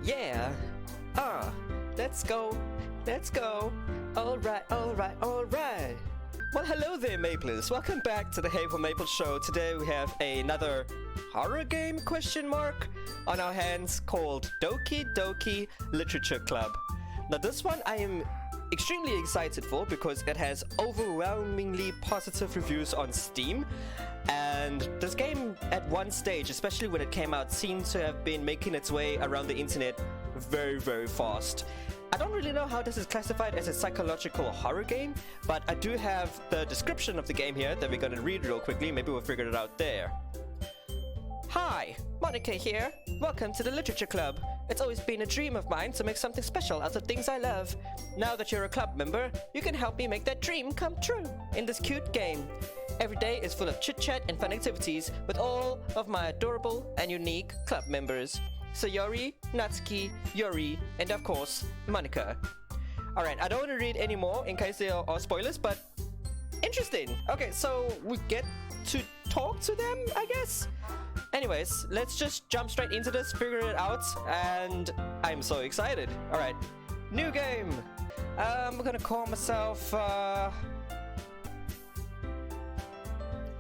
Yeah. Let's go. Let's go. Alright, alright, alright. Well, hello there, Maplers. Welcome back to the Hey for Maple show. Today we have another horror game on our hands called Doki Doki Literature Club. Now this one I am extremely excited for because it has overwhelmingly positive reviews on Steam, and this game at one stage, especially when it came out, seemed to have been making its way around the internet very fast. I don't really know how this is classified as a psychological horror game, but I do have the description of the game here that we're going to read real quickly. Maybe we'll figure it out there. Hi, Monica here. Welcome to the Literature Club. It's always been a dream of mine to make something special out of things I love. Now that you're a club member, you can help me make that dream come true in this cute game. Every day is full of chit-chat and fun activities with all of my adorable and unique club members. Sayori, Natsuki, Yuri, and of course, Monica. Alright, I don't want to read any more in case there are spoilers, but interesting. Okay, so we get to talk to them, I guess? Anyways, let's just jump straight into this, figure it out, and I'm so excited. Alright, new game. I'm gonna call myself,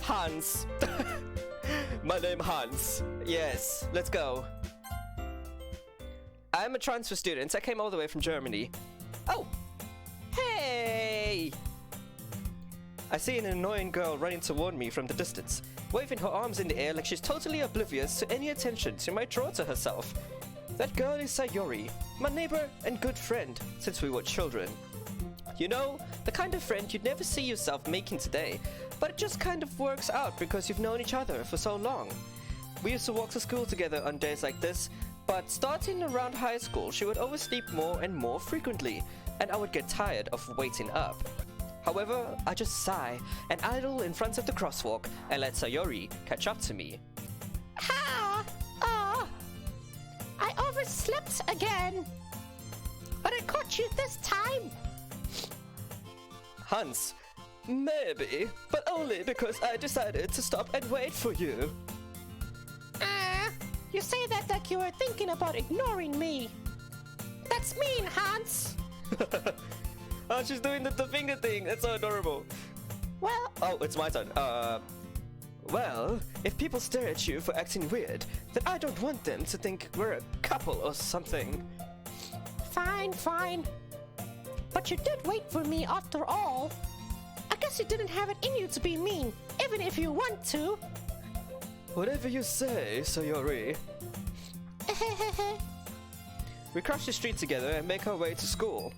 Hans. My name Hans. Yes, let's go. I'm a transfer student. I came all the way from Germany. Oh! Hey! I see an annoying girl running toward me from the distance, waving her arms in the air like she's totally oblivious to any attention she might draw to herself. That girl is Sayori, my neighbor and good friend since we were children. You know, the kind of friend you'd never see yourself making today, but it just kind of works out because you've known each other for so long. We used to walk to school together on days like this, but starting around high school, she would oversleep more and more frequently, and I would get tired of waiting up. However, I just sigh and idle in front of the crosswalk and let Sayori catch up to me. I overslept again, but I caught you this time. Hans, maybe, but only because I decided to stop and wait for you. You say that like you were thinking about ignoring me. That's mean, Hans. Oh, she's doing the finger thing. That's so adorable. Well... Oh, it's my turn. Well, if people stare at you for acting weird, then I don't want them to think we're a couple or something. Fine. But you did wait for me after all. I guess you didn't have it in you to be mean, even if you want to. Whatever you say, Sayori. We cross the street together and make our way to school.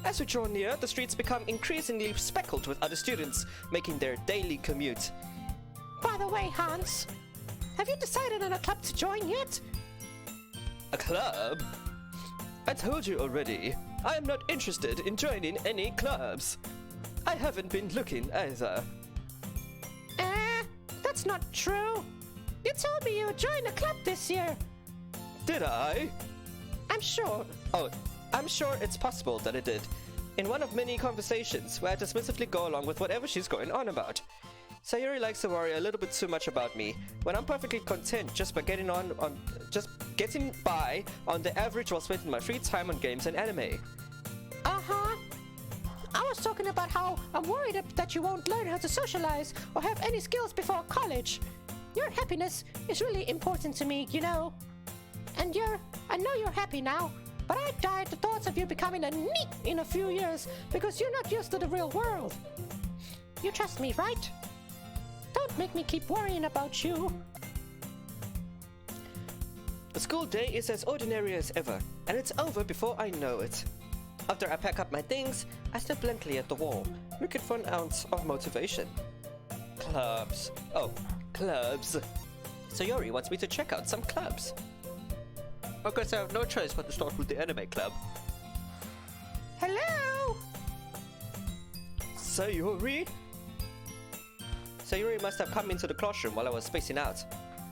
As we draw near, the streets become increasingly speckled with other students making their daily commute. By the way, Hans, have you decided on a club to join yet? A club? I told you already, I am not interested in joining any clubs. I haven't been looking either. That's not true. You told me you would join a club this year. Did I? I'm sure. Oh, I'm sure it's possible that I did. In one of many conversations where I dismissively go along with whatever she's going on about. Sayori likes to worry a little bit too much about me, when I'm perfectly content just by getting by on the average while spending my free time on games and anime. Uh-huh. I was talking about how I'm worried that you won't learn how to socialize or have any skills before college. Your happiness is really important to me, you know. And I know you're happy now, but I die at the thoughts of you becoming a neat in a few years because you're not used to the real world. You trust me, right? Don't make me keep worrying about you. The school day is as ordinary as ever, and it's over before I know it. After I pack up my things, I stare blankly at the wall, looking for an ounce of motivation. Clubs. Oh, clubs. Sayori wants me to check out some clubs. I guess I have no choice but to start with the anime club. Hello? Sayori? Sayori must have come into the classroom while I was spacing out.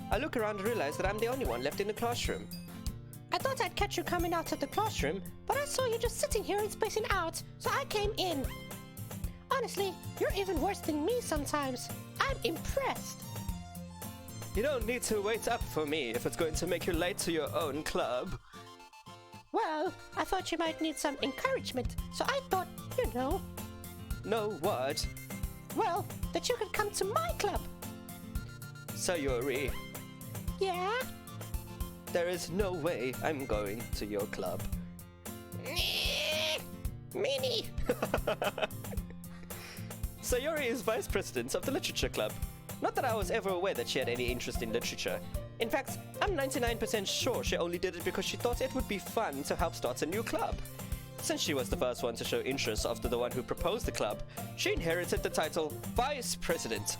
I look around and realize that I'm the only one left in the classroom. I thought I'd catch you coming out of the classroom, but I saw you just sitting here and spacing out, so I came in. Honestly, you're even worse than me sometimes. I'm impressed. You don't need to wait up for me if it's going to make you late to your own club. Well, I thought you might need some encouragement, so I thought, you know, No, what? well, that you could come to my club. Sayori, Yeah? there is no way I'm going to your club. Meanie. Sayori is vice president of the literature club. Not that I was ever aware that she had any interest in literature. In fact, I'm 99% sure she only did it because she thought it would be fun to help start a new club. Since she was the first one to show interest after the one who proposed the club, she inherited the title Vice President.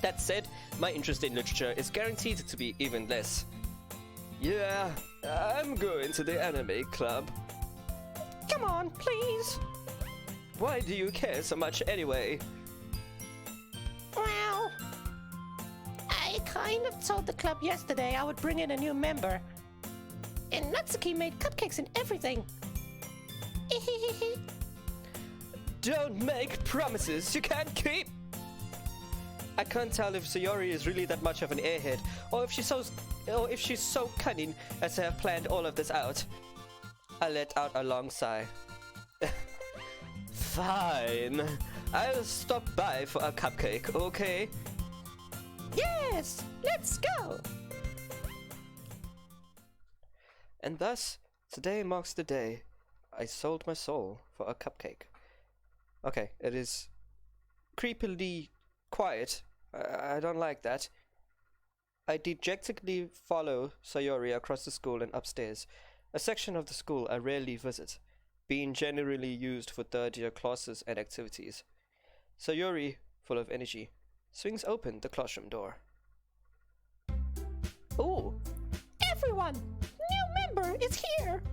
That said, my interest in literature is guaranteed to be even less. Yeah, I'm going to the anime club. Come on, please. Why do you care so much anyway? Well, I kind of told the club yesterday I would bring in a new member. And Natsuki made cupcakes and everything. Don't make promises you can't keep! I can't tell if Sayori is really that much of an airhead, or if she's so cunning as to have planned all of this out. I let out a long sigh. Fine. I'll stop by for a cupcake, okay? Yes, let's go. And thus, today marks the day I sold my soul for a cupcake. Okay, it is creepily quiet. I don't like that. I dejectedly follow Sayori across the school and upstairs, a section of the school I rarely visit, being generally used for third-year classes and activities. Sayori, full of energy, swings open the classroom door. Ooh, everyone, new member is here.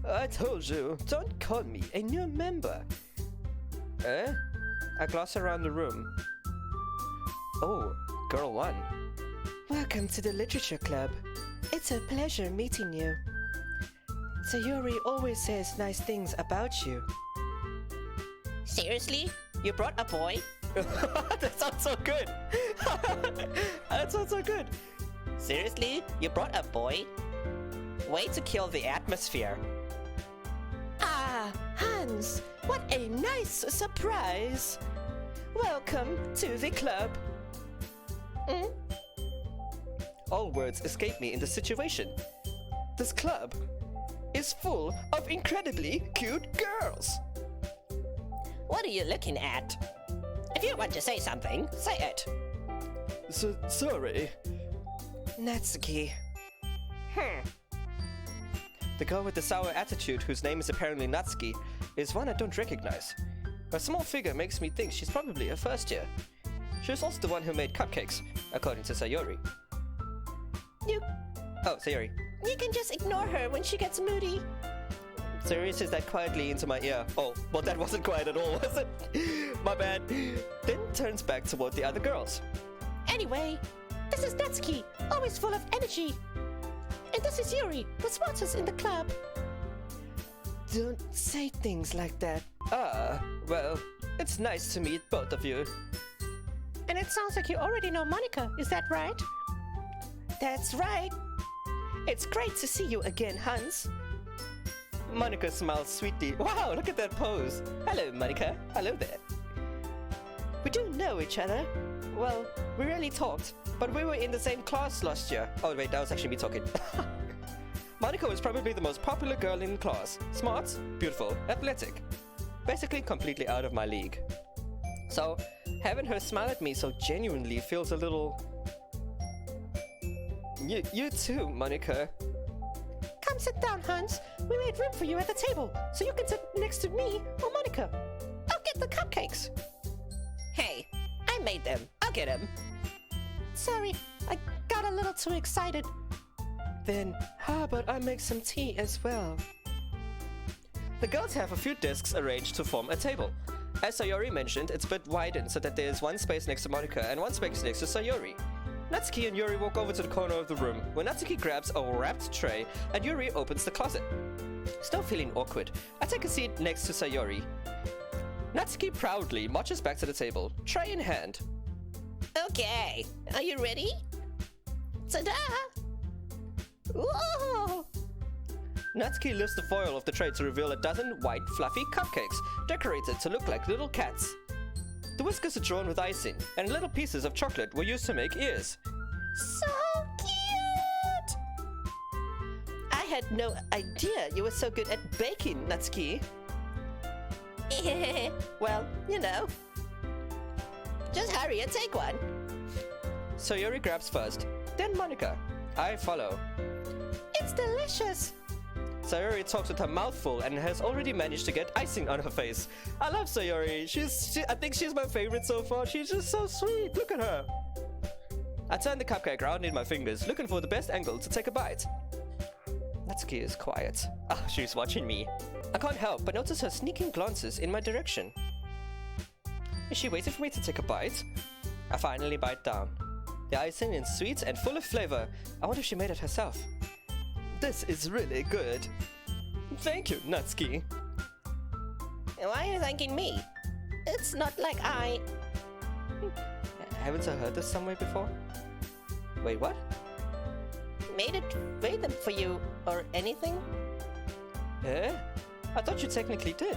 I told you, don't call me a new member. Eh? I glance around the room. Oh, girl one. Welcome to the literature club. It's a pleasure meeting you. Sayori always says nice things about you. Seriously? You brought a boy? That sounds so good. That sounds so good. Seriously? You brought a boy? Way to kill the atmosphere. Ah, Hans, what a nice surprise. Welcome to the club. All words escape me in this situation. This club is full of incredibly cute girls. What are you looking at? If you want to say something, say it. Sorry. Natsuki. The girl with the sour attitude, whose name is apparently Natsuki, is one I don't recognize. Her small figure makes me think she's probably a first year. She was also the one who made cupcakes, according to Sayori. Oh, Sayori. You can just ignore her when she gets moody. Sayori says that quietly into my ear. Oh, well, that wasn't quiet at all, was it? My bad. Then turns back toward the other girls. Anyway, this is Natsuki, always full of energy. And this is Yuri, the smartest in the club. Don't say things like that. Ah, well, it's nice to meet both of you. And it sounds like you already know Monica, is that right? That's right. It's great to see you again, Hans. Monica smiles sweetly. Wow, look at that pose. Hello, Monica. Hello there. We do know each other. Well, we rarely talked, but we were in the same class last year. Oh wait, that was actually me talking. Monica was probably the most popular girl in class. Smart, beautiful, athletic. Basically completely out of my league. So, having her smile at me so genuinely feels a little... You too, Monica. Come sit down, Hans. We made room for you at the table, so you can sit next to me or Monica. I'll get the cupcakes. Hey, I made them. I'll get them. Sorry, I got a little too excited. Then, how about I make some tea as well? The girls have a few desks arranged to form a table. As Sayori mentioned, it's a bit widened so that there's one space next to Monica and one space next to Sayori. Natsuki and Yuri walk over to the corner of the room, where Natsuki grabs a wrapped tray and Yuri opens the closet. Still feeling awkward, I take a seat next to Sayori. Natsuki proudly marches back to the table, tray in hand. Okay, are you ready? Ta-da! Whoa! Natsuki lifts the foil of the tray to reveal a dozen white, fluffy cupcakes, decorated to look like little cats. The whiskers are drawn with icing, and little pieces of chocolate were used to make ears. So cute! I had no idea you were so good at baking, Natsuki. Well, you know. Just hurry and take one. Sayori grabs first, then Monica. I follow. It's delicious. Sayori talks with her mouth full and has already managed to get icing on her face. I love Sayori. I think she's my favorite so far. She's just so sweet. Look at her. I turn the cupcake around in my fingers, looking for the best angle to take a bite. Natsuki is quiet. She's watching me. I can't help but notice her sneaking glances in my direction. Is she waiting for me to take a bite? I finally bite down. The icing is sweet and full of flavor. I wonder if she made it herself. This is really good. Thank you, Natsuki. Why are you thanking me? It's not like I... Haven't I heard this somewhere before? Wait, what? Made them for you or anything? Eh? I thought you technically did.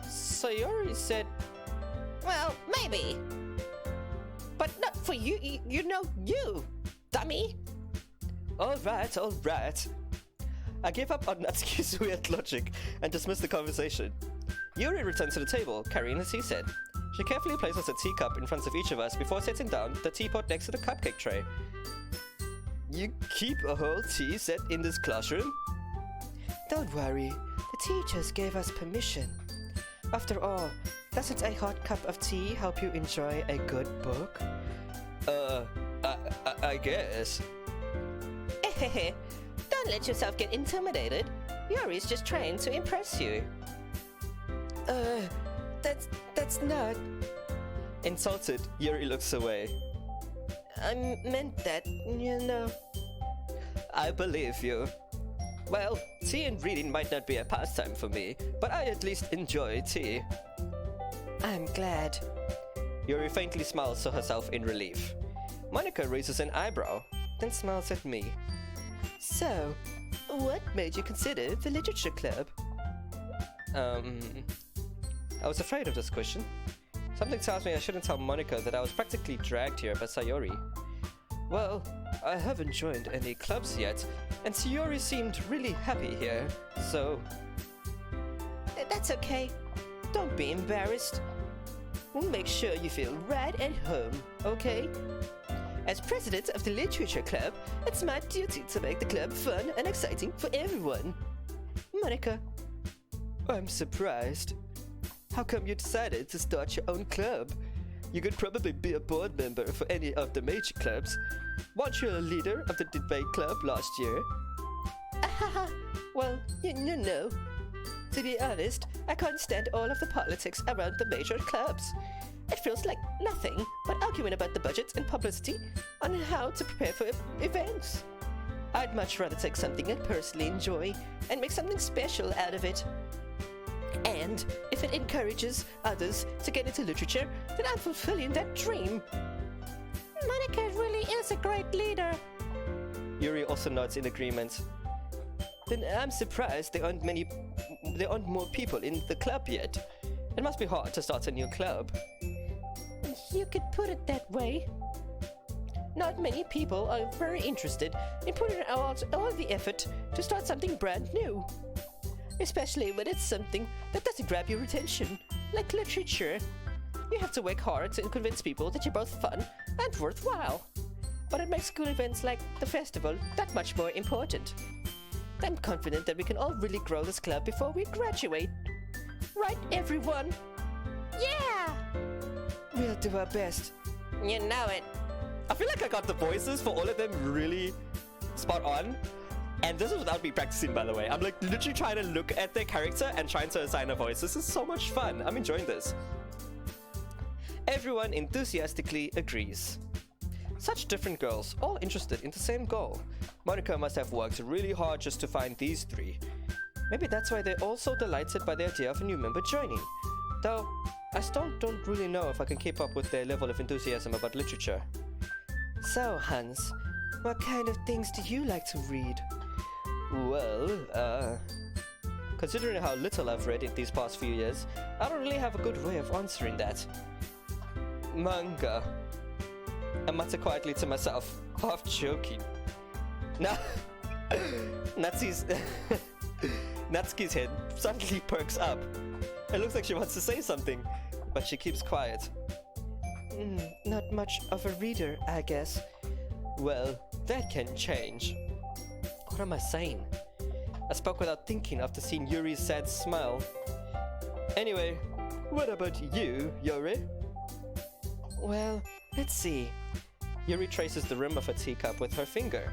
Sayori said... Well, maybe. But not for you, you know you, dummy. Alright. I gave up on Natsuki's weird logic and dismissed the conversation. Yuri returns to the table, carrying a tea set. She carefully places a teacup in front of each of us before setting down the teapot next to the cupcake tray. You keep a whole tea set in this classroom? Don't worry, the teachers gave us permission. After all, doesn't a hot cup of tea help you enjoy a good book? I guess. Don't let yourself get intimidated. Yuri's just trying to impress you. That's not... Insulted, Yuri looks away. I meant that, you know. I believe you. Well, tea and reading might not be a pastime for me, but I at least enjoy tea. I'm glad. Yuri faintly smiles to herself in relief. Monica raises an eyebrow, then smiles at me. So, what made you consider the literature club? I was afraid of this question. Something tells me I shouldn't tell Monica that I was practically dragged here by Sayori. Well, I haven't joined any clubs yet, and Sayori seemed really happy here, so... That's okay. Don't be embarrassed. We'll make sure you feel right at home, okay? As president of the literature club, it's my duty to make the club fun and exciting for everyone. Monica. I'm surprised. How come you decided to start your own club? You could probably be a board member for any of the major clubs. Weren't you a leader of the debate club last year? Well, you know. To be honest, I can't stand all of the politics around the major clubs. It feels like nothing but arguing about the budget and publicity on how to prepare for events. I'd much rather take something I personally enjoy and make something special out of it. And if it encourages others to get into literature, then I'm fulfilling that dream. Monica really is a great leader. Yuri also nods in agreement. Then I'm surprised there aren't more people in the club yet. It must be hard to start a new club. You could put it that way. Not many people are very interested in putting out all the effort to start something brand new. Especially when it's something that doesn't grab your attention, like literature. You have to work hard to convince people that you're both fun and worthwhile. But it makes school events like the festival that much more important. I'm confident that we can all really grow this club before we graduate. Right, everyone? Yeah! We'll do our best. You know it. I feel like I got the voices for all of them really spot on. And this is without me practicing, by the way. I'm like literally trying to look at their character and trying to assign a voice. This is so much fun. I'm enjoying this. Everyone enthusiastically agrees. Such different girls, all interested in the same goal. Monica must have worked really hard just to find these three. Maybe that's why they're all so delighted by the idea of a new member joining. Though, I still don't really know if I can keep up with their level of enthusiasm about literature. So, Hans, what kind of things do you like to read? Well, considering how little I've read in these past few years, I don't really have a good way of answering that. Manga. I mutter quietly to myself, half joking. Now, Natsuki's head suddenly perks up. It looks like she wants to say something, but she keeps quiet. Not much of a reader, I guess. Well, that can change. What am I saying? I spoke without thinking after seeing Yuri's sad smile. Anyway, what about you, Yuri? Well, let's see. Yuri traces the rim of her teacup with her finger.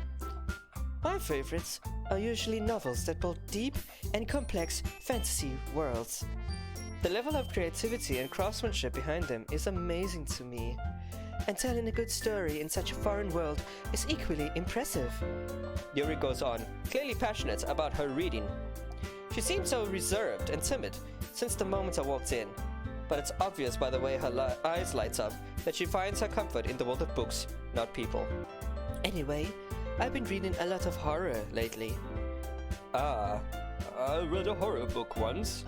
My favorites are usually novels that build deep and complex fantasy worlds. The level of creativity and craftsmanship behind them is amazing to me. And telling a good story in such a foreign world is equally impressive. Yuri goes on, clearly passionate about her reading. She seemed so reserved and timid since the moment I walked in, but it's obvious by the way her eyes light up that she finds her comfort in the world of books, not people. Anyway, I've been reading a lot of horror lately. Ah, I read a horror book once.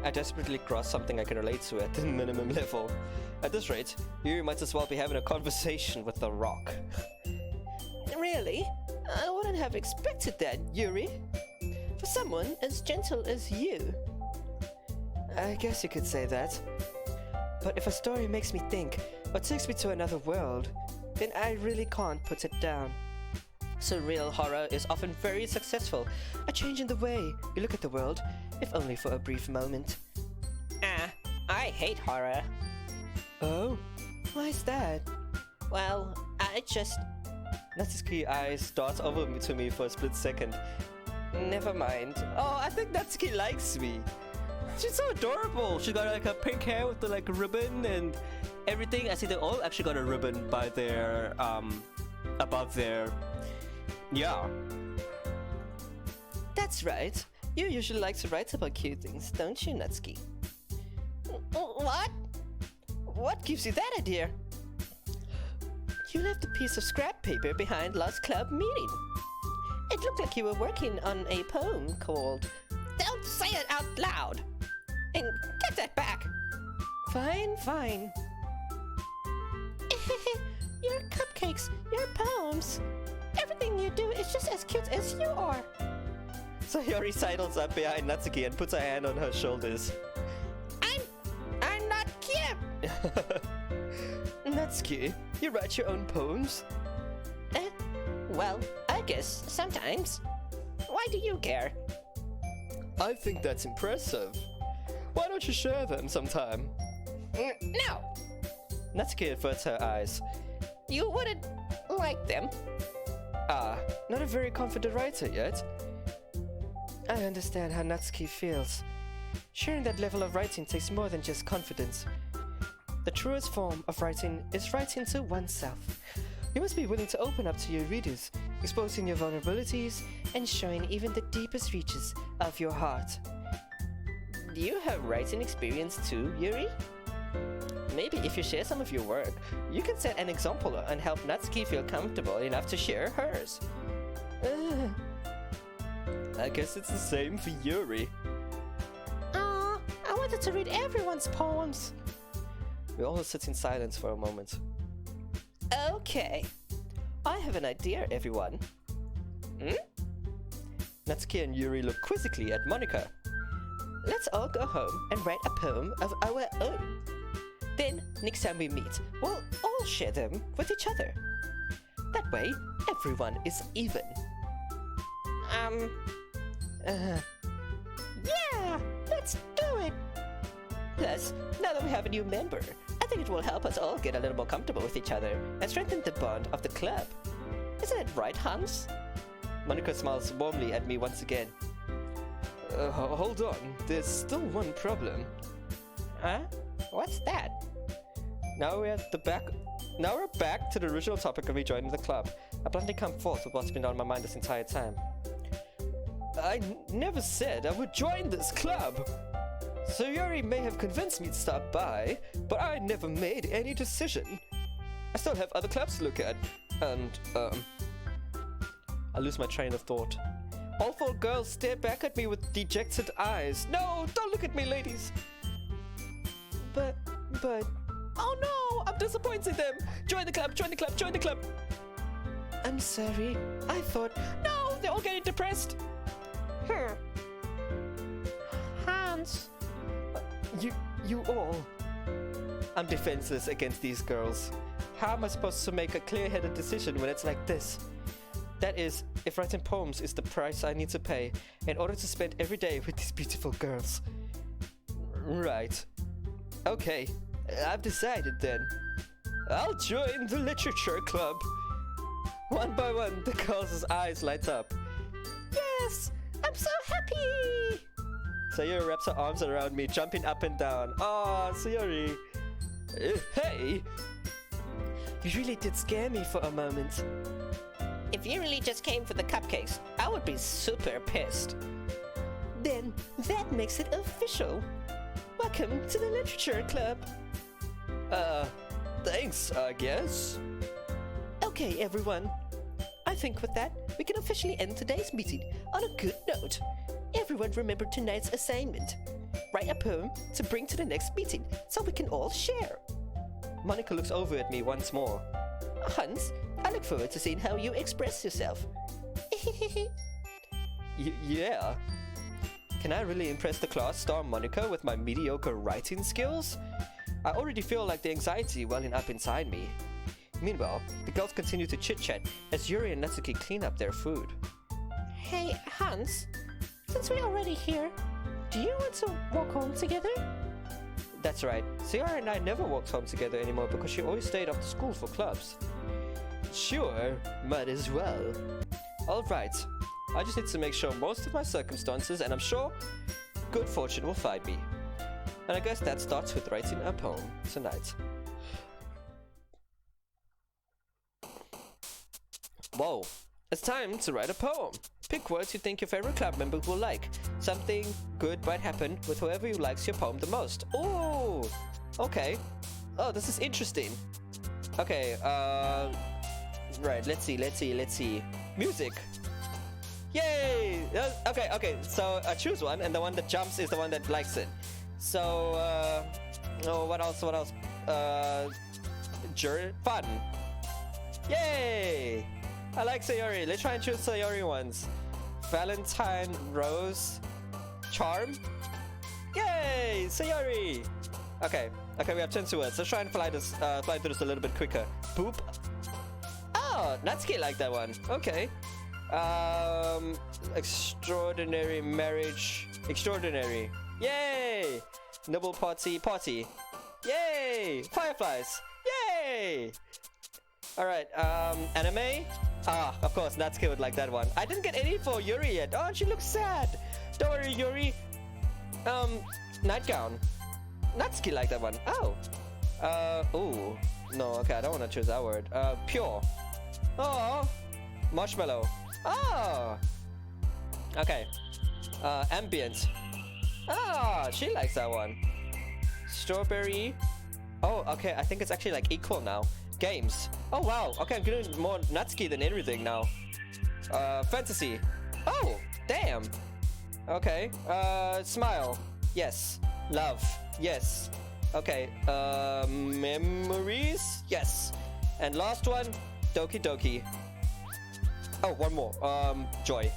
I desperately grasp something I can relate to at the minimum level. At this rate, Yuri might as well be having a conversation with the rock. Really? I wouldn't have expected that, Yuri. For someone as gentle as you. I guess you could say that. But if a story makes me think, or takes me to another world, then I really can't put it down. Surreal horror is often very successful at changing the way you look at the world, if only for a brief moment. I hate horror. Oh? Why's that? Well, I just... Natsuki's eyes dart over to me for a split second. Never mind. Oh, I think Natsuki likes me. She's so adorable. She got like a pink hair with the like ribbon and everything. I see they all actually got a ribbon by their, above their... Yeah. That's right. You usually like to write about cute things, don't you, Natsuki? What? What gives you that idea? You left a piece of scrap paper behind last club meeting. It looked like you were working on a poem called... Don't say it out loud! And get that back! Fine, fine. Your cupcakes, your poems, everything you do is just as cute as you are. Sayori sidles up behind Natsuki and puts her hand on her shoulders. I'm not cute! Natsuki, you write your own poems? Well, I guess sometimes. Why do you care? I think that's impressive. Why don't you share them sometime? No! Natsuki averts her eyes. You wouldn't like them. Ah, not a very confident writer yet. I understand how Natsuki feels. Sharing that level of writing takes more than just confidence. The truest form of writing is writing to oneself. You must be willing to open up to your readers, exposing your vulnerabilities and showing even the deepest reaches of your heart. Do you have writing experience too, Yuri? Maybe if you share some of your work, you can set an example and help Natsuki feel comfortable enough to share hers. I guess it's the same for Yuri. I wanted to read everyone's poems. We all sit in silence for a moment. Okay. I have an idea, everyone. Natsuki and Yuri look quizzically at Monika. Let's all go home and write a poem of our own. Then, next time we meet, we'll all share them with each other. That way, everyone is even. Yeah! Let's do it! Plus, now that we have a new member, I think it will help us all get a little more comfortable with each other and strengthen the bond of the club. Isn't it right, Hans? Monika smiles warmly at me once again. Hold on, there's still one problem. Huh? What's that? Now we're back to the original topic of rejoining the club. I bluntly come forth with what's been on my mind this entire time. I never said I would join this club! Sayori may have convinced me to stop by, but I never made any decision. I still have other clubs to look at, and, I lose my train of thought. All four girls stare back at me with dejected eyes. No, don't look at me, ladies. But... Oh no, I'm disappointing them. Join the club, join the club, join the club. I'm sorry. I thought... No, they're all getting depressed. Hans. You all. I'm defenseless against these girls. How am I supposed to make a clear-headed decision when it's like this? That is, if writing poems is the price I need to pay in order to spend every day with these beautiful girls. Right. Okay, I've decided then. I'll join the literature club. One by one, the girls' eyes light up. Yes, I'm so happy. Sayori wraps her arms around me, jumping up and down. Aw, Sayori. Hey! You really did scare me for a moment. If you really just came for the cupcakes, I would be super pissed. Then that makes it official. Welcome to the literature club. Thanks, I guess. Okay, everyone. I think with that, we can officially end today's meeting on a good note. Everyone remember tonight's assignment. Write a poem to bring to the next meeting so we can all share. Monica looks over at me once more. Hans, I look forward to seeing how you express yourself. Yeah. Can I really impress the class star Monica with my mediocre writing skills? I already feel like the anxiety welling up inside me. Meanwhile, the girls continue to chit-chat as Yuri and Natsuki clean up their food. Hey, Hans, since we're already here, do you want to walk home together? That's right. Sayori and I never walked home together anymore because she always stayed after school for clubs. Sure, might as well. Alright, I just need to make sure most of my circumstances, and I'm sure good fortune will find me. And I guess that starts with writing a poem tonight. Whoa, it's time to write a poem. Pick words you think your favorite club member will like. Something good might happen with whoever you likes your poem the most. Ooh, okay. Oh, this is interesting. Okay, right, let's see. Music. Yay! Okay, so choose one, and the one that jumps is the one that likes it. So, oh, what else? Fun. Yay! I like Sayori. Let's try and choose Sayori ones. Valentine, Rose, Charm. Yay! Sayori! Okay, we have 10 words. Let's try and fly through this a little bit quicker. Boop. Oh, Natsuki liked that one. Okay. Extraordinary marriage. Extraordinary. Yay! Noble party. Yay! Fireflies. Yay! Alright, anime? Ah, of course, Natsuki would like that one. I didn't get any for Yuri yet. Oh, she looks sad. Don't worry, Yuri. Nightgown. Natsuki liked that one. Oh. Ooh. No, okay, I don't want to choose that word. Pure. Oh. Marshmallow. Oh. Okay. Ambient. Ah, she likes that one. Strawberry. Oh, okay, I think it's actually like equal now. Games. Oh wow, okay, I'm getting more Natsuki than everything now. Fantasy. Oh, damn. Okay, smile. Yes. Love. Yes. Okay, memories. Yes. And last one, Doki Doki. Oh, one more. Joy.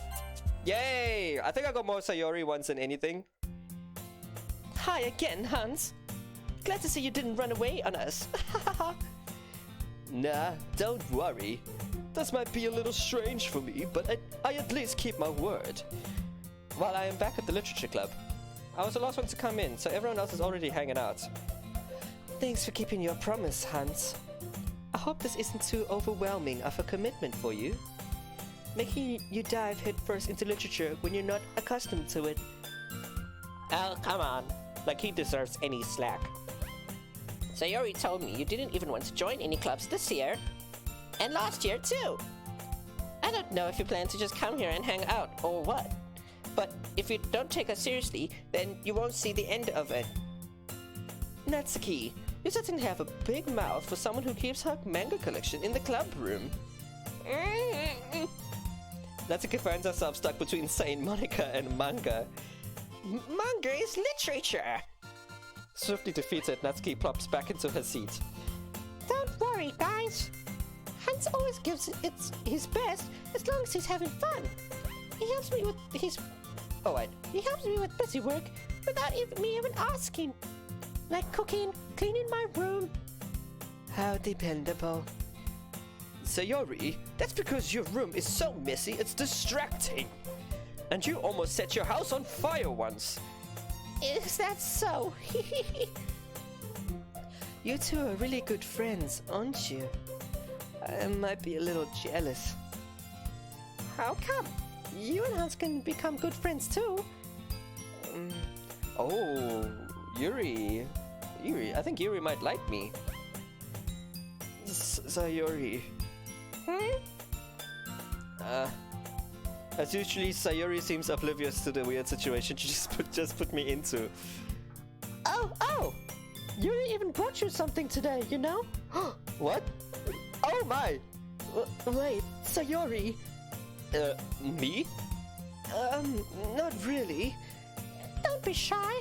Yay! I think I got more Sayori ones than anything. Hi again, Hans. Glad to see you didn't run away on us. Nah, don't worry. This might be a little strange for me, but I at least keep my word. While I am back at the literature club, I was the last one to come in, so everyone else is already hanging out. Thanks for keeping your promise, Hans. I hope this isn't too overwhelming of a commitment for you. Making you dive headfirst into literature when you're not accustomed to it. Oh, come on. Like he deserves any slack. Sayori told me you didn't even want to join any clubs this year. And last year, too. I don't know if you plan to just come here and hang out, or what. But if you don't take us seriously, then you won't see the end of it. Natsuki, you certainly have a big mouth for someone who keeps her manga collection in the club room. Natsuki finds herself stuck between Saint Monica and manga. Manga is literature! Swiftly defeated, Natsuki plops back into her seat. Don't worry, guys. Hans always gives it his best as long as he's having fun. He helps me with He helps me with busy work without me even asking. Like cooking, cleaning my room. How dependable. Sayori, that's because your room is so messy it's distracting. And you almost set your house on fire once. Is that so? You two are really good friends, aren't you? I might be a little jealous. How come? You and Hans can become good friends too. Oh, Yuri, I think Yuri might like me. Sayori. As usually, Sayori seems oblivious to the weird situation she just put me into. Oh! Yuri even brought you something today, you know? What? Oh my! Wait, Sayori. Me? Not really. Don't be shy.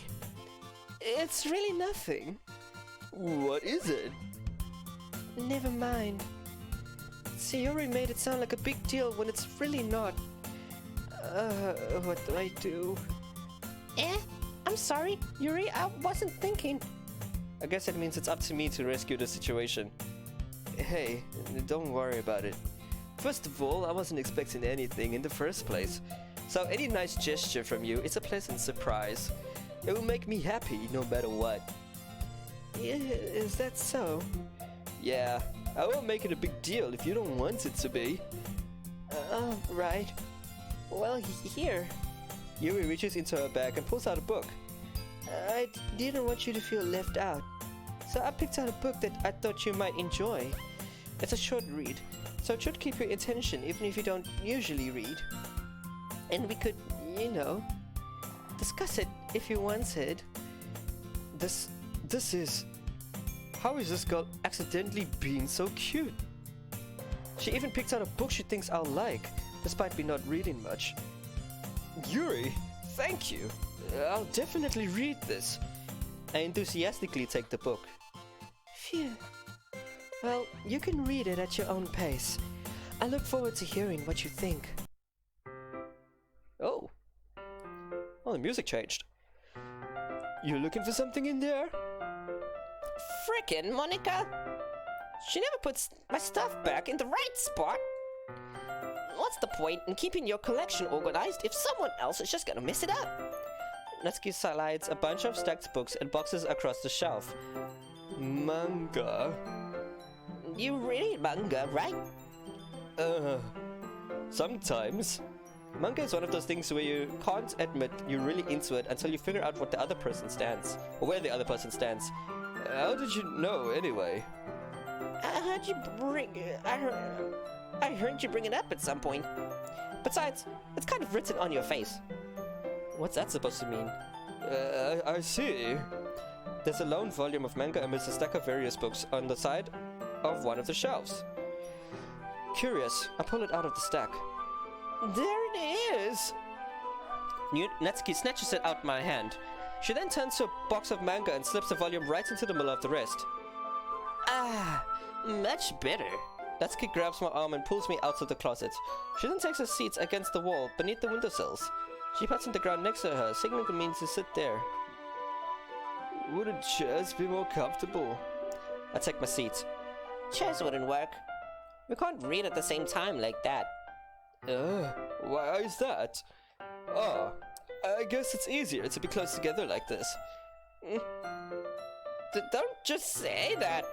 It's really nothing. What is it? Never mind. Sayori made it sound like a big deal when it's really not. What do I do? I'm sorry, Yuri, I wasn't thinking. I guess it means it's up to me to rescue the situation. Hey, don't worry about it. First of all, I wasn't expecting anything in the first place. So any nice gesture from you is a pleasant surprise. It will make me happy no matter what. Is that so? Yeah, I won't make it a big deal if you don't want it to be. Right. Well, here. Yuri reaches into her bag and pulls out a book. I didn't want you to feel left out, so I picked out a book that I thought you might enjoy. It's a short read, so it should keep your attention even if you don't usually read. And we could, discuss it if you wanted. This is... How is this girl accidentally being so cute? She even picked out a book she thinks I'll like, despite me not reading much. Yuri, thank you. I'll definitely read this. I enthusiastically take the book. Phew. Well, you can read it at your own pace. I look forward to hearing what you think. Oh. Well, the music changed. You looking for something in there? Frickin' Monica! She never puts my stuff back in the right spot! What's the point in keeping your collection organized if someone else is just gonna mess it up? Natsuki slides a bunch of stacked books and boxes across the shelf. Manga? You read manga, right? Sometimes. Manga is one of those things where you can't admit you're really into it until you figure out what the other person stands, or where the other person stands. How did you know, anyway? I heard you bring it up at some point. Besides, it's kind of written on your face. What's that supposed to mean? I see. There's a lone volume of manga amidst a stack of various books on the side of one of the shelves. Curious, I pull it out of the stack. There it is! Natsuki snatches it out my hand. She then turns to a box of manga and slips the volume right into the middle of the rest. Ah, much better. Natsuki grabs my arm and pulls me out of the closet. She then takes her seat against the wall beneath the windowsills. She pats on the ground next to her, signaling me to sit there. Wouldn't chairs be more comfortable? I take my seat. Chairs wouldn't work. We can't read at the same time like that. Why is that? Oh, I guess it's easier to be close together like this. Don't just say that.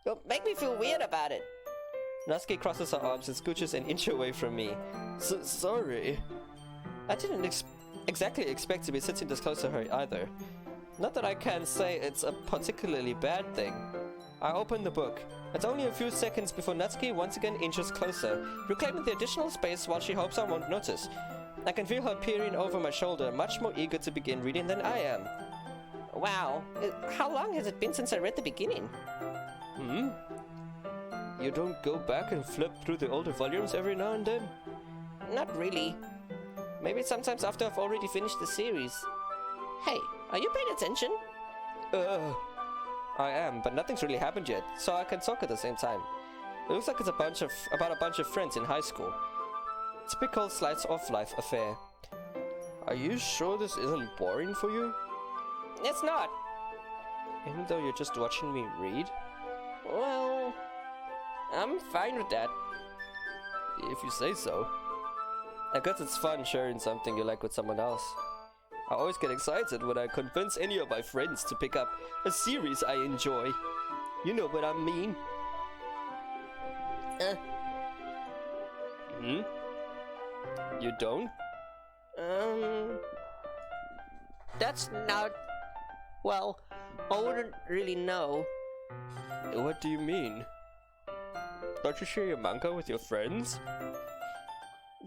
You'll make me feel weird about it. Natsuki crosses her arms and scooches an inch away from me. Sorry. I didn't exactly expect to be sitting this close to her either. Not that I can say it's a particularly bad thing. I open the book. It's only a few seconds before Natsuki once again inches closer, reclaiming the additional space while she hopes I won't notice. I can feel her peering over my shoulder, much more eager to begin reading than I am. Wow, how long has it been since I read the beginning? You don't go back and flip through the older volumes every now and then? Not really. Maybe sometimes after I've already finished the series. Hey, are you paying attention? I am, but nothing's really happened yet, so I can talk at the same time. It looks like it's about a bunch of friends in high school. Typical slice of life affair. Are you sure this isn't boring for you? It's not. Even though you're just watching me read? Well, I'm fine with that. If you say so. I guess it's fun sharing something you like with someone else. I always get excited when I convince any of my friends to pick up a series I enjoy. You know what I mean? You don't? That's not... Well, I wouldn't really know. What do you mean? Don't you share your manga with your friends?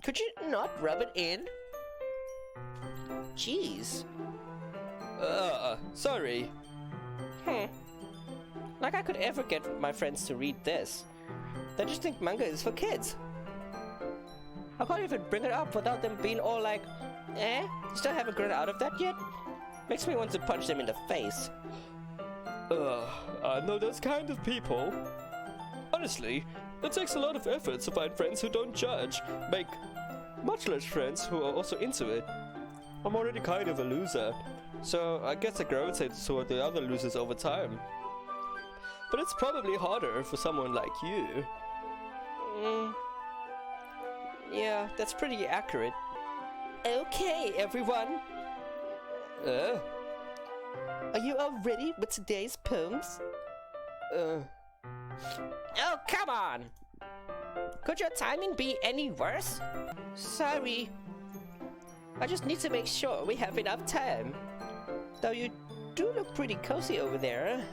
Could you not rub it in? Jeez. Sorry. Like I could ever get my friends to read this. They just think manga is for kids. I can't even bring it up without them being all like, you still haven't grown out of that yet? Makes me want to punch them in the face. I know those kind of people. Honestly, it takes a lot of effort to find friends who don't judge, make much less friends who are also into it. I'm already kind of a loser, so I guess I gravitate toward the other losers over time. But it's probably harder for someone like you. Yeah, that's pretty accurate. Okay, everyone. Are you all ready with today's poems? Oh, come on! Could your timing be any worse? Sorry. I just need to make sure we have enough time. Though you do look pretty cozy over there.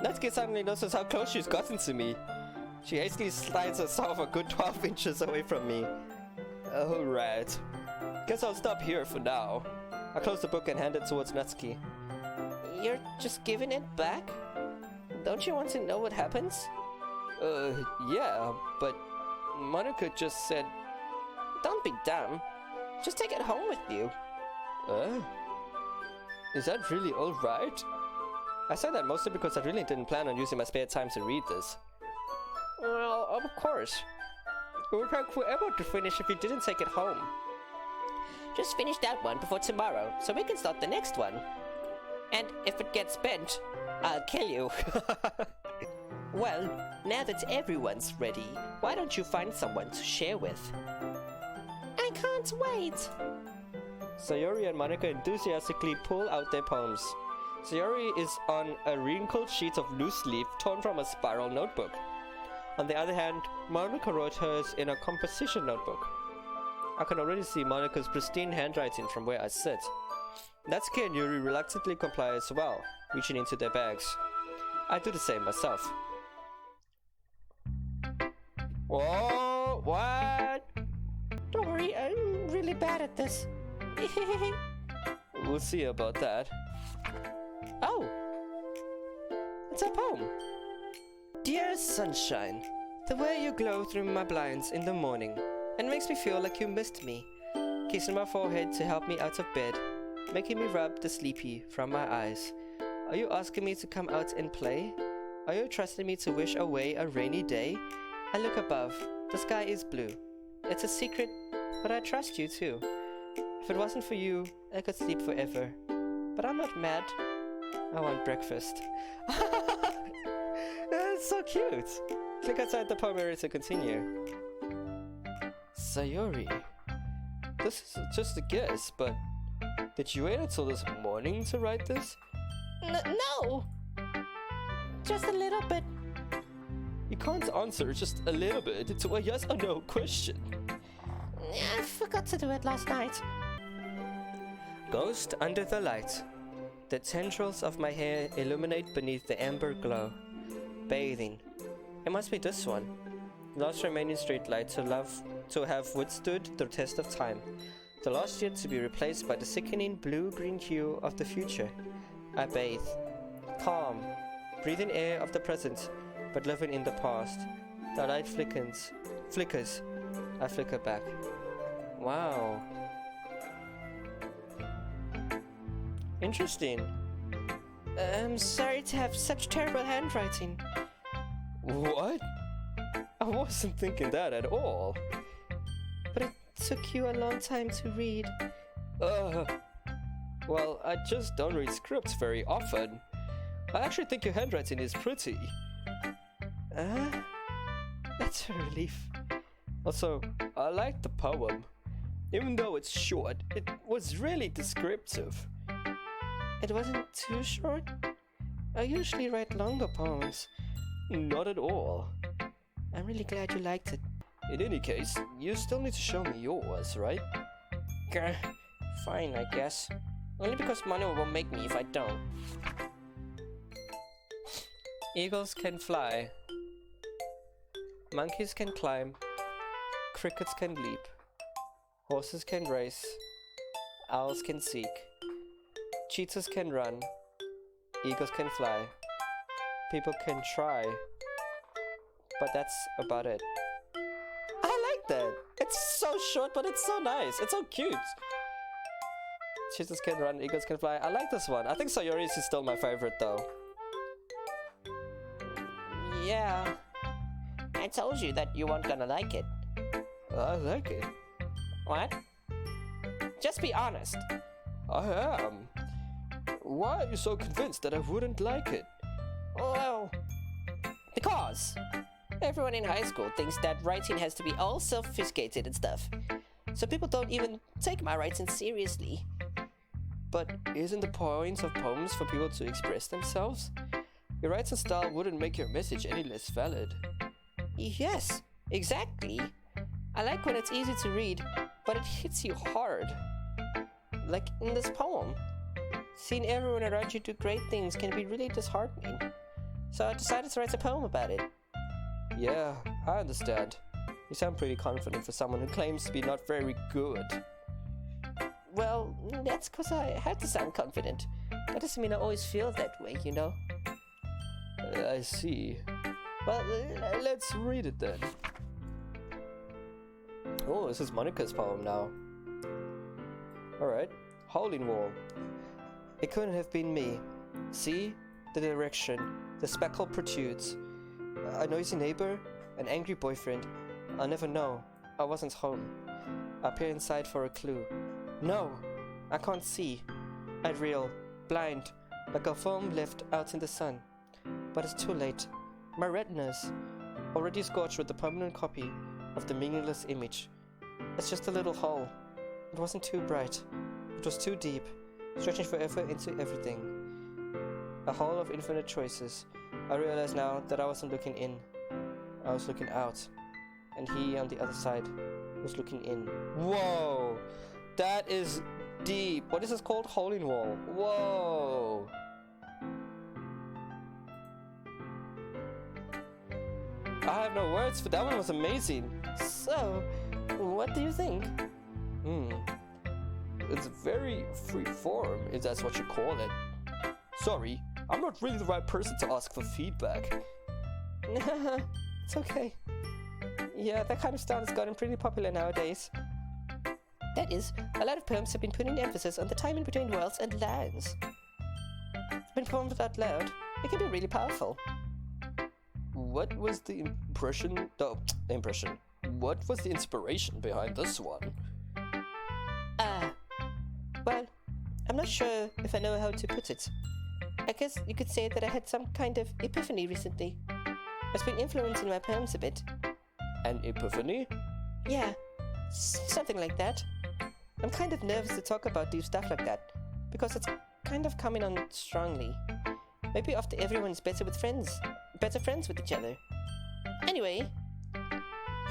Natsuki suddenly notices how close she's gotten to me. She hastily slides herself a good 12 inches away from me. Alright. Guess I'll stop here for now. I close the book and hand it towards Natsuki. You're just giving it back? Don't you want to know what happens? Yeah, but Monica just said... Don't be dumb. Just take it home with you. Is that really alright? I said that mostly because I really didn't plan on using my spare time to read this. Well, of course. It would take forever to finish if you didn't take it home. Just finish that one before tomorrow, so we can start the next one. And if it gets bent, I'll kill you. Well, now that everyone's ready, why don't you find someone to share with? I can't wait! Sayori and Monica enthusiastically pull out their poems. Sayori is on a wrinkled sheet of loose leaf torn from a spiral notebook. On the other hand, Monica wrote hers in a composition notebook. I can already see Monica's pristine handwriting from where I sit. Natsuki and Yuri reluctantly comply as well, reaching into their bags. I do the same myself. Whoa, what? Don't worry, I'm really bad at this. We'll see about that. Oh! It's a poem. Dear sunshine, the way you glow through my blinds in the morning and makes me feel like you missed me, kissing my forehead to help me out of bed, making me rub the sleepy from my eyes. Are you asking me to come out and play? Are you trusting me to wish away a rainy day? I look above. The sky is blue. It's a secret, but I trust you too. If it wasn't for you, I could sleep forever. But I'm not mad. I want breakfast. That's so cute. Click outside the poem area to continue. Sayori, this is just a guess, but did you wait until this morning to write this? No! Just a little bit. You can't answer just a little bit to a yes or no question. I forgot to do it last night. Ghost under the light. The tendrils of my hair illuminate beneath the amber glow. Bathing. It must be this one. Last remaining streetlight to have withstood the test of time. The last yet to be replaced by the sickening blue-green hue of the future. I bathe. Calm. Breathing air of the present, but living in the past. The light flickers. I flicker back. Wow. Interesting. I'm sorry to have such terrible handwriting. What? I wasn't thinking that at all. But it took you a long time to read. Well, I just don't read scripts very often. I actually think your handwriting is pretty. That's a relief. Also, I like the poem. Even though it's short, it was really descriptive. It wasn't too short? I usually write longer poems. Not at all. I'm really glad you liked it. In any case, you still need to show me yours, right? Grr. Fine, I guess. Only because Manu won't make me if I don't. Eagles can fly. Monkeys can climb. Crickets can leap. Horses can race. Owls can seek. Cheetahs can run. Eagles can fly. People can try. But that's about it. I like that! It's so short, but it's so nice. It's so cute. Cheetahs can run, eagles can fly. I like this one. I think Sayori's is still my favorite though. Yeah. I told you that you weren't gonna like it. I like it. What? Just be honest. I am. Why are you so convinced that I wouldn't like it? Well, because everyone in high school thinks that writing has to be all sophisticated and stuff. So people don't even take my writing seriously. But isn't the point of poems for people to express themselves? Your writing style wouldn't make your message any less valid. Yes, exactly. I like when it's easy to read, but it hits you hard. Like in this poem. Seeing everyone around you do great things can be really disheartening. So I decided to write a poem about it. Yeah, I understand. You sound pretty confident for someone who claims to be not very good. Well, that's because I have to sound confident. That doesn't mean I always feel that way, you know? I see. Well, let's read it then. Oh, this is Monica's poem now. Alright. Hole in wall. It couldn't have been me. See? The direction. The speckle protrudes. A noisy neighbor? An angry boyfriend? I'll never know. I wasn't home. I peer inside for a clue. No! I can't see. I reel. Blind. Like a foam left out in the sun. But it's too late. My retinas. Already scorched with the permanent copy of the meaningless image. It's just a little hole. It wasn't too bright. It was too deep, stretching forever into everything. A hole of infinite choices. I realize now that I wasn't looking in. I was looking out. And he on the other side was looking in. Whoa! That is deep. What is this called? Hole in wall. Whoa! I have no words, but that one was amazing. So, what do you think? It's very free form, if that's what you call it. Sorry, I'm not really the right person to ask for feedback. It's okay. Yeah, that kind of style has gotten pretty popular nowadays. That is, a lot of poems have been putting emphasis on the time in between words and lines. When poems out loud, it can be really powerful. What was the impression? What was the inspiration behind this one? Well, I'm not sure if I know how to put it. I guess you could say that I had some kind of epiphany recently. It's been influencing my poems a bit. An epiphany? Yeah, something like that. I'm kind of nervous to talk about deep stuff like that, because it's kind of coming on strongly. Maybe after everyone's better friends with each other. Anyway,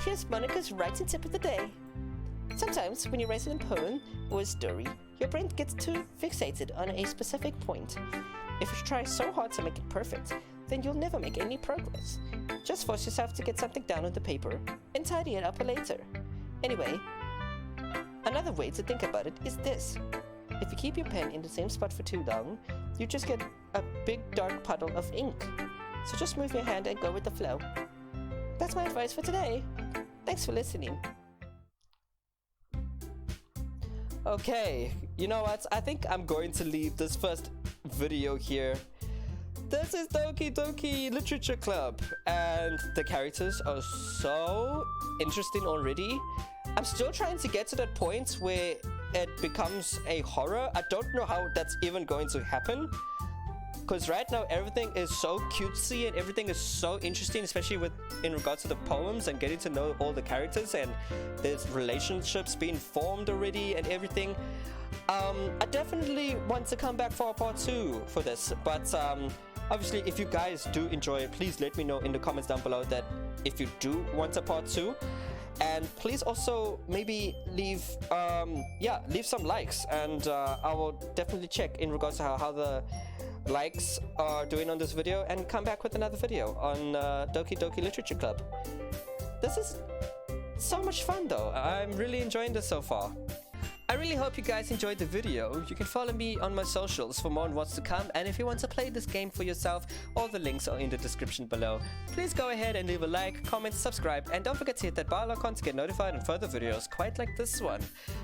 here's Monica's writing tip of the day. Sometimes when you're writing a poem or a story, your brain gets too fixated on a specific point. If you try so hard to make it perfect, then you'll never make any progress. Just force yourself to get something down on the paper and tidy it up later. Anyway, another way to think about it is this. If you keep your pen in the same spot for too long, you just get a big dark puddle of ink. So just move your hand and go with the flow. that's my advice for today. Thanks for listening. Okay, you know what? I think I'm going to leave this first video here. This is Doki Doki Literature Club, and the characters are so interesting already. I'm still trying to get to that point where it becomes a horror. I don't know how that's even going to happen, because right now everything is so cutesy and everything is so interesting, especially in regards to the poems and getting to know all the characters, and there's relationships being formed already and everything. I definitely want to come back for a part 2 for this, but obviously if you guys do enjoy it, please let me know in the comments down below that if you do want a part 2. And please also maybe leave some likes, and I will definitely check in regards to how the likes are doing on this video, and come back with another video on Doki Doki Literature Club. This is so much fun though. I'm really enjoying this so far. I really hope you guys enjoyed the video. You can follow me on my socials for more on what's to come, and if you want to play this game for yourself, all the links are in the description below. Please go ahead and leave a like, comment, subscribe, and don't forget to hit that bell icon to get notified on further videos quite like this one.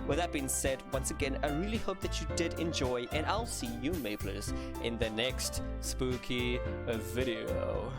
With that being said, once again, I really hope that you did enjoy, and I'll see you Maplers in the next spooky video.